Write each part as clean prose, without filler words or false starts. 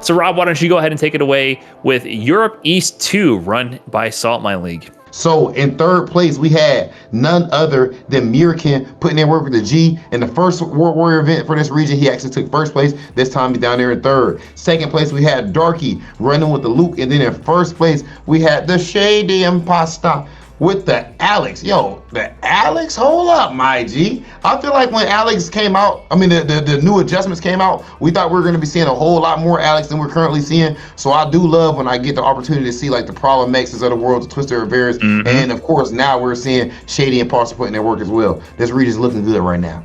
So Rob, why don't you go ahead and take it away with Europe East 2 run by Saltmine League. So in third place, we had none other than Mirkin putting in work with the G. In the first World Warrior event for this region, he actually took first place. This time he's down there in third. Second place, we had Darky running with the Luke. And then in first place, we had the Shady Impasta with the Alex. Yo, the Alex? Hold up, my G. I feel like when Alex came out, I mean, the new adjustments came out, we thought we were going to be seeing a whole lot more Alex than we're currently seeing. So I do love when I get the opportunity to see like the Problem X's of the world, the Twister Rivera's, and of course now we're seeing Shady and Parson putting their work as well. This region's looking good right now.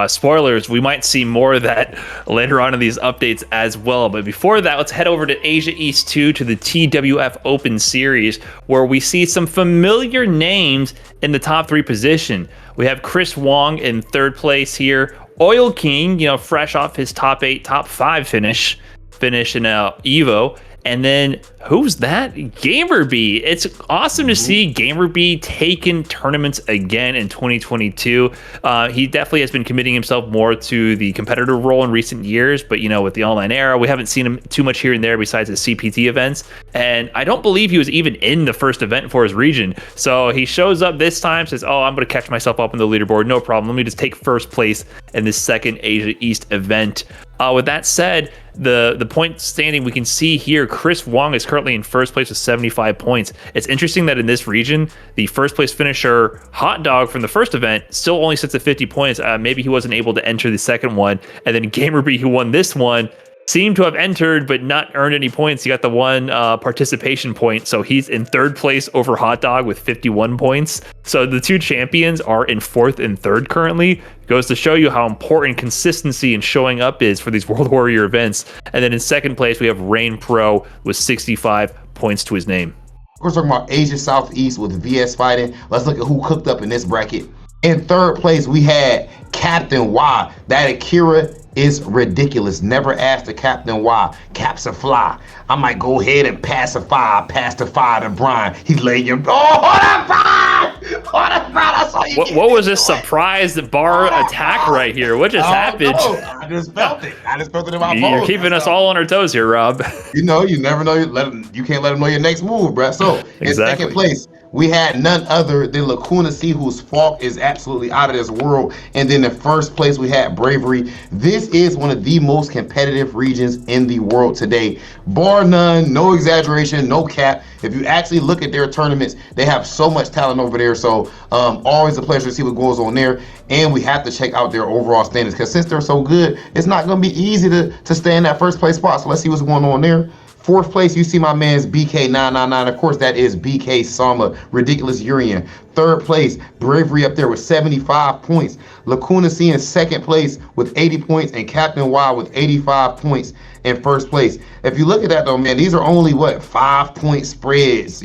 Spoilers, we might see more of that later on in these updates as well. But before that, let's head over to Asia East 2 to the TWF Open Series, where we see some familiar names in the top 3 position. We have Chris Wong in third place here. Oil King, fresh off his top 8, top 5 finish in Evo. And then who's that? GamerB. It's awesome to see GamerB taking tournaments again in 2022. He definitely has been committing himself more to the competitor role in recent years, but with the online era, we haven't seen him too much here and there besides the CPT events. And I don't believe he was even in the first event for his region. So he shows up this time, says, "Oh, I'm going to catch myself up on the leaderboard. No problem. Let me just take first place in this second Asia East event." With that said, the point standing we can see here, Chris Wong is currently in first place with 75 points. It's interesting that in this region, the first place finisher Hot Dog from the first event still only sits at 50 points. Maybe he wasn't able to enter the second one. And then GamerB, who won this one, seemed to have entered but not earned any points. He got the one participation point, so he's in third place over Hot Dog with 51 points. So the two champions are in fourth and third currently. Goes to show you how important consistency and showing up is for these World Warrior events. And then in second place, we have Rain Pro with 65 points to his name. We're talking about Asia Southeast with VS Fighting. Let's look at who cooked up in this bracket. In third place, we had Captain Y. That Akira is ridiculous. Never ask the Captain why. Caps a fly. I might go ahead and pacify to Brian. He's laying him. Oh, hold up, Brian! Hold up, Brian! I saw you. What was this surprise bar attack right here? What just happened? No. I just felt it. in my bones. You're keeping us all on our toes here, Rob. You never know. You can't let him know your next move, bro. So in second place, we had none other than Lacuna C, whose Falk is absolutely out of this world. And then in first place, we had Bravery. This is one of the most competitive regions in the world today. Bar none, no exaggeration, no cap. If you actually look at their tournaments, they have so much talent over there. So always a pleasure to see what goes on there. And we have to check out their overall standings, because since they're so good, it's not going to be easy to stay in that first place spot. So let's see what's going on there. Fourth place, you see my man's BK999. Of course, that is BK Sama, Ridiculous Urian. Third place, Bravery up there with 75 points. Lacuna C in second place with 80 points, and Captain Y with 85 points in first place. If you look at that though, man, these are only 5-point spreads,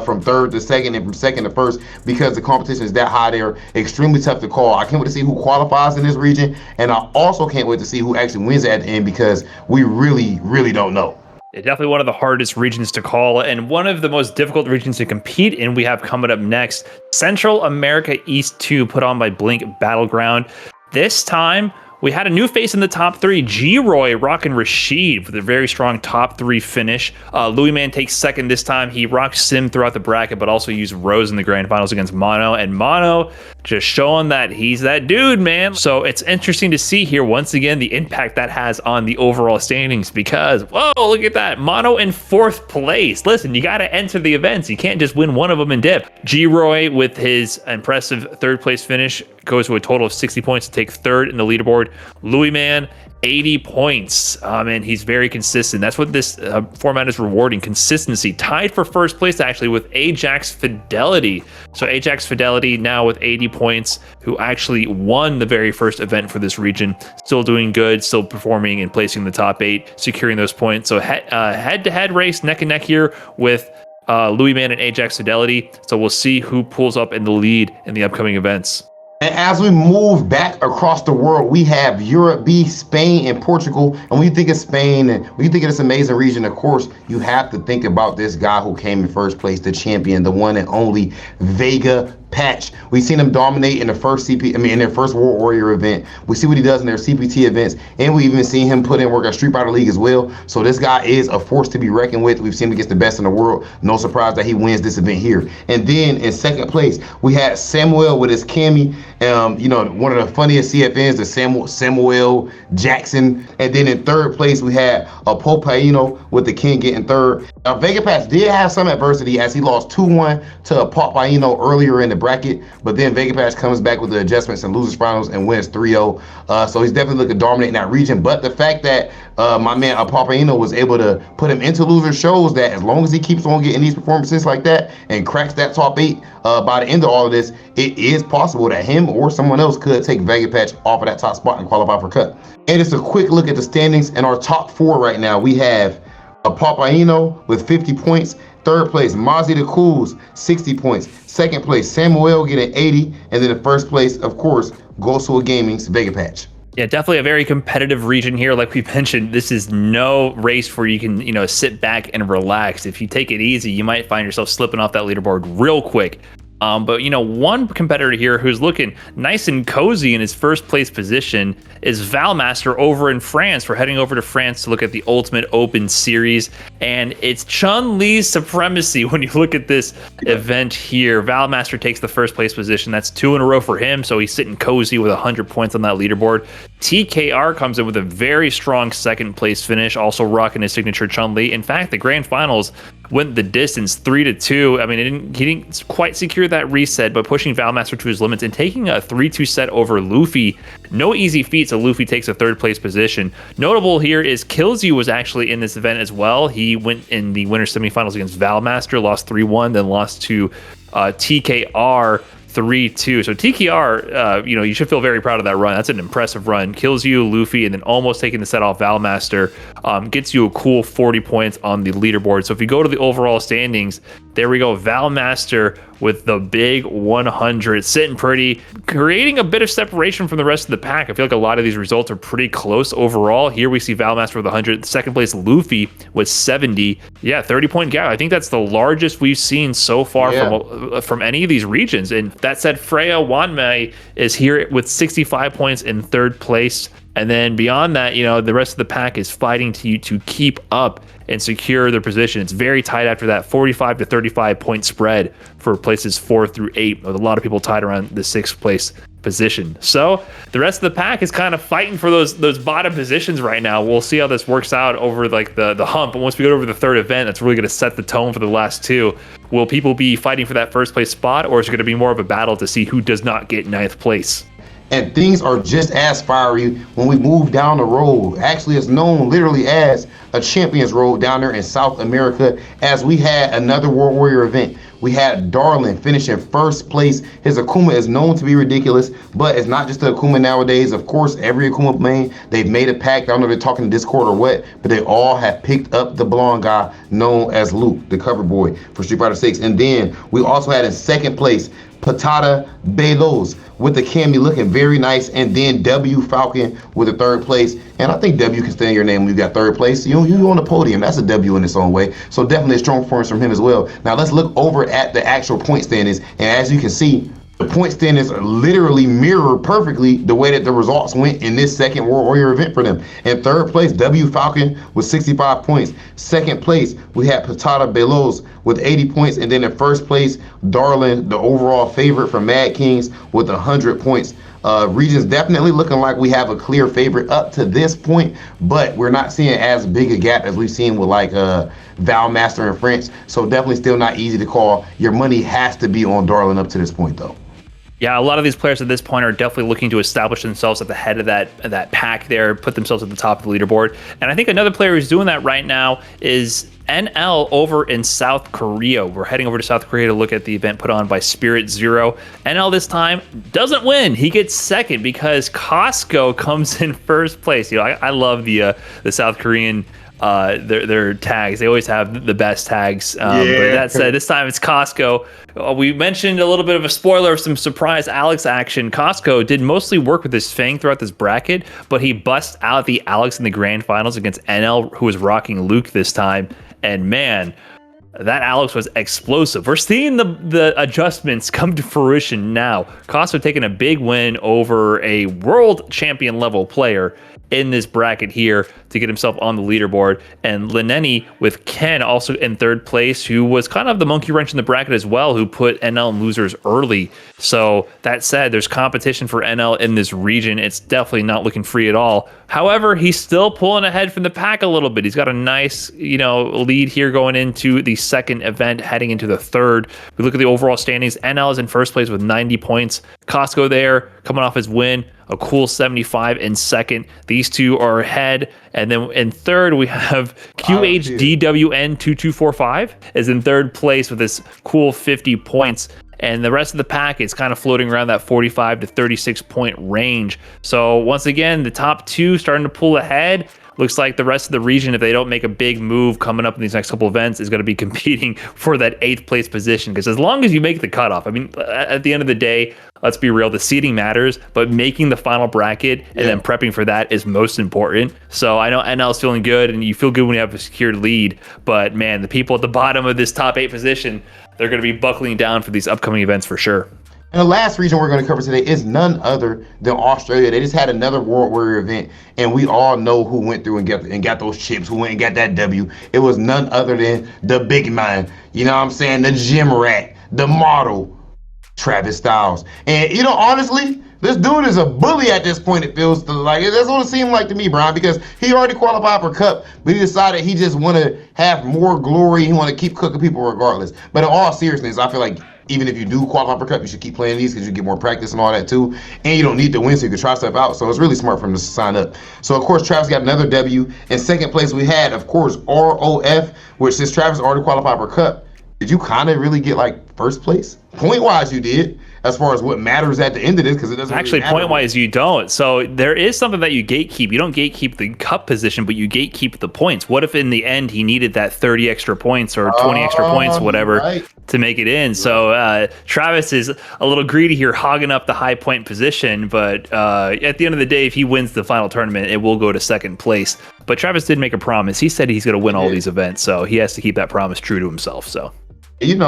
from third to second and from second to first, because the competition is that high there. Extremely tough to call. I can't wait to see who qualifies in this region, and I also can't wait to see who actually wins at the end, because we really, really don't know. Definitely one of the hardest regions to call, and one of the most difficult regions to compete in we have coming up next. Central America East 2, put on by Blink Battleground. This time, we had a new face in the top 3, G-Roy rocking Rashid with a very strong top 3 finish. Louis Man takes second this time. He rocked Sim throughout the bracket, but also used Rose in the grand finals against Mono. And Mono just showing that he's that dude, man. So it's interesting to see here, once again, the impact that has on the overall standings, because, whoa, look at that. Mono in fourth place. Listen, you got to enter the events. You can't just win one of them and dip. G-Roy, with his impressive third place finish, goes to a total of 60 points to take third in the leaderboard. Louis Man, 80 points. And he's very consistent. That's what this format is rewarding, consistency. Tied for first place, actually, with Ajax Fidelity. So Ajax Fidelity now with 80 points, who actually won the very first event for this region. Still doing good, still performing and placing in the top 8, securing those points. So head-to-head race, neck and neck here with Louis Man and Ajax Fidelity. So we'll see who pulls up in the lead in the upcoming events. And as we move back across the world, we have Europe B, Spain, and Portugal. And when you think of Spain, and when you think of this amazing region, of course, you have to think about this guy who came in first place, the champion, the one and only Vega patch. We've seen him dominate in the first in their first World Warrior event. We see what he does in their CPT events, and we even seen him put in work at Street Fighter League as well. So this guy is a force to be reckoned with. We've seen him against the best in the world. No surprise that he wins this event here. And then in second place, we had Samuel with his Cammy. One of the funniest CFNs, the Samuel Jackson. And then in third place, we had Popaino with the King getting third. Vega Patch did have some adversity as he lost 2-1 to Popaino earlier in the bracket, but then Vega Patch comes back with the adjustments and losers finals and wins 3-0. So he's definitely looking dominant in that region. But the fact that my man Popaino was able to put him into losers shows that as long as he keeps on getting these performances like that and cracks that top 8 by the end of all of this, it is possible that him or someone else could take Vega Patch off of that top spot and qualify for cut. And it's a quick look at the standings and our top 4 right now. We have Popaino with 50 points. Third place, Mozzie the Cools, 60 points. Second place, Samuel getting 80. And then the first place, of course, Gosuo Gaming's Vega Patch. Yeah, definitely a very competitive region here. Like we mentioned, this is no race where you can, sit back and relax. If you take it easy, you might find yourself slipping off that leaderboard real quick. But one competitor here who's looking nice and cozy in his first place position is Valmaster over in France. We're heading over to France to look at the Ultimate Open Series, and it's Chun-Li's supremacy when you look at this event here. Valmaster takes the first place position. That's 2 in a row for him, so he's sitting cozy with 100 points on that leaderboard. TKR comes in with a very strong second place finish, also rocking his signature Chun-Li. In fact, the grand finals went the distance 3-2. I mean, he didn't quite secure that reset, but pushing Valmaster to his limits and taking a 3-2 set over Luffy. No easy feat, so Luffy takes a third place position. Notable here is Killzy was actually in this event as well. He went in the winner's semifinals against Valmaster, lost 3-1, then lost to TKR 3-2. So TKR, you should feel very proud of that run. That's an impressive run. Kills you, Luffy, and then almost taking the set off Valmaster. Gets you a cool 40 points on the leaderboard. So if you go to the overall standings, there we go. Valmaster with the big 100, sitting pretty, creating a bit of separation from the rest of the pack. I feel like a lot of these results are pretty close overall. Here we see Valmaster with 100. Second place, Luffy with 70. Yeah, 30-point gap. I think that's the largest we've seen so far from any of these regions. And that said, Freya Wanmei is here with 65 points in third place. And then beyond that, the rest of the pack is fighting to keep up and secure their position. It's very tight after that 45 to 35 point spread for places 4 through 8, with a lot of people tied around the 6th place position. So the rest of the pack is kind of fighting for those bottom positions right now. We'll see how this works out over like the hump. And once we go over the third event, that's really going to set the tone for the last 2. Will people be fighting for that first place spot, or is it going to be more of a battle to see who does not get 9th place? And things are just as fiery when we move down the road. Actually, it's known literally as a Champions Road down there in South America, as we had another World Warrior event. We had Darlin finishing first place. His Akuma is known to be ridiculous, but it's not just the Akuma nowadays. Of course, every Akuma main, they've made a pack. I don't know if they're talking Discord or what, but they all have picked up the blonde guy known as Luke, the cover boy for Street Fighter 6. And then we also had in second place, Patata Belos with the Cammy looking very nice, and then W Falcon with the third place. And I think W can stand your name when you got third place. You on the podium. That's a W in its own way. So definitely a strong performance from him as well. Now let's look over at the actual point standings. And as you can see, the point standings literally mirror perfectly the way that the results went in this second World Warrior event for them. In third place, W Falcon with 65 points. Second place, we had Patata Belos with 80 points. And then in first place, Darlin, the overall favorite from Mad Kings, with 100 points. Region's definitely looking like we have a clear favorite up to this point, but we're not seeing as big a gap as we've seen with like Valmaster in France. So definitely still not easy to call. Your money has to be on Darlin up to this point, though. Yeah, a lot of these players at this point are definitely looking to establish themselves at the head of that pack there, put themselves at the top of the leaderboard. And I think another player who's doing that right now is NL over in South Korea. We're heading over to South Korea to look at the event put on by Spirit Zero. NL this time doesn't win. He gets second because Costco comes in first place. I love the South Korean their tags. They always have the best tags. But that said, this time it's Costco. We mentioned a little bit of a spoiler of some surprise Alex action. Costco did mostly work with his Fang throughout this bracket, but he busts out the Alex in the grand finals against NL, who was rocking Luke this time. And man, that Alex was explosive. We're seeing the adjustments come to fruition now. Costa taking a big win over a world champion level player in this bracket here to get himself on the leaderboard. And Lineni with Ken also in third place, who was kind of the monkey wrench in the bracket as well, who put NL in losers early. So that said, there's competition for NL in this region. It's definitely not looking free at all. However, he's still pulling ahead from the pack a little bit. He's got a nice, lead here going into the second event, heading into the third. We look at the overall standings. NL is in first place with 90 points. Costco there, coming off his win, a cool 75 in second. These two are ahead. And then in third, we have QHDWN2245 is in third place with this cool 50 points. And the rest of the pack is kind of floating around that 45 to 36 point range. So once again, the top two starting to pull ahead. Looks like the rest of the region, if they don't make a big move coming up in these next couple events, is going to be competing for that 8th place position. Because as long as you make the cutoff, I mean, at the end of the day, let's be real, the seeding matters, but making the final bracket and then prepping for that is most important. So I know NL is feeling good, and you feel good when you have a secured lead. But man, the people at the bottom of this top 8 position, they're going to be buckling down for these upcoming events for sure. And the last region we're going to cover today is none other than Australia. They just had another World Warrior event, and we all know who went through and got those chips, who went and got that W. It was none other than the big man, you know what I'm saying, the gym rat, the model, Travis Styles. And, honestly, this dude is a bully at this point, it feels like. That's what it seemed like to me, Brian, because he already qualified for Cup, but he decided he just want to have more glory. He want to keep cooking people regardless. But in all seriousness, I feel like even if you do qualify for Cup, you should keep playing these because you get more practice and all that too. And you don't need to win, so you can try stuff out. So it's really smart for him to sign up. So, of course, Travis got another W. In second place, we had, of course, ROF, which since Travis already qualified for Cup, did you kind of really get like first place? Point-wise, you did. As far as what matters at the end of this, because it doesn't actually really matter. Point-wise, you don't. So there is something that you gatekeep. You don't gatekeep the Cup position, but you gatekeep the points. What if in the end he needed that 30 extra points or 20 extra points, whatever, to make it in? Right. So Travis is a little greedy here, hogging up the high point position. But at the end of the day, if he wins the final tournament, it will go to second place. But Travis did make a promise. He said he's going to win all these events, so he has to keep that promise true to himself. So. In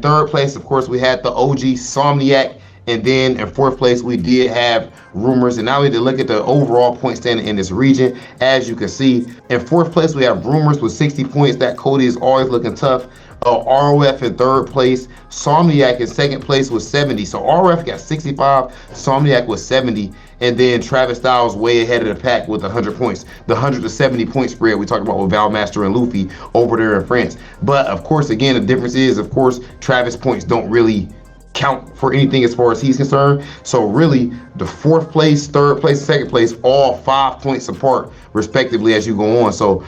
third place, of course, we had the OG Somniac. And then in fourth place, we did have Rumors. And now we need to look at the overall point standing in this region. As you can see, in fourth place, we have Rumors with 60 points. That Cody is always looking tough. ROF in third place. Somniac in second place with 70. So ROF got 65. Somniac with 70. And then Travis Styles way ahead of the pack with 100 points. The 100 to 70 point spread we talked about with Valmaster and Luffy over there in France. But of course, again, the difference is, of course, Travis points don't really count for anything as far as he's concerned. So really, the fourth place, third place, second place, all 5 points apart respectively as you go on. So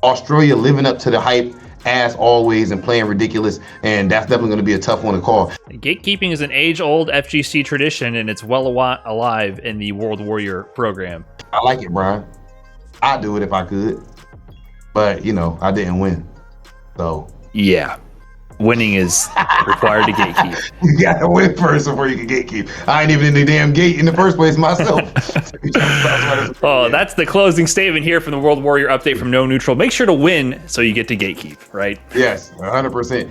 Australia living up to the hype as always and playing ridiculous, and that's definitely going to be a tough one to call. Gatekeeping is an age-old FGC tradition, and it's well alive in the World Warrior program. I like it, Brian. I'd do it if I could, but I didn't win. So yeah, winning is required to gatekeep. You got to win first before you can gatekeep. I ain't even in the damn gate in the first place myself. Oh, that's the closing statement here from the World Warrior update from No Neutral. Make sure to win so you get to gatekeep, right? Yes, 100%.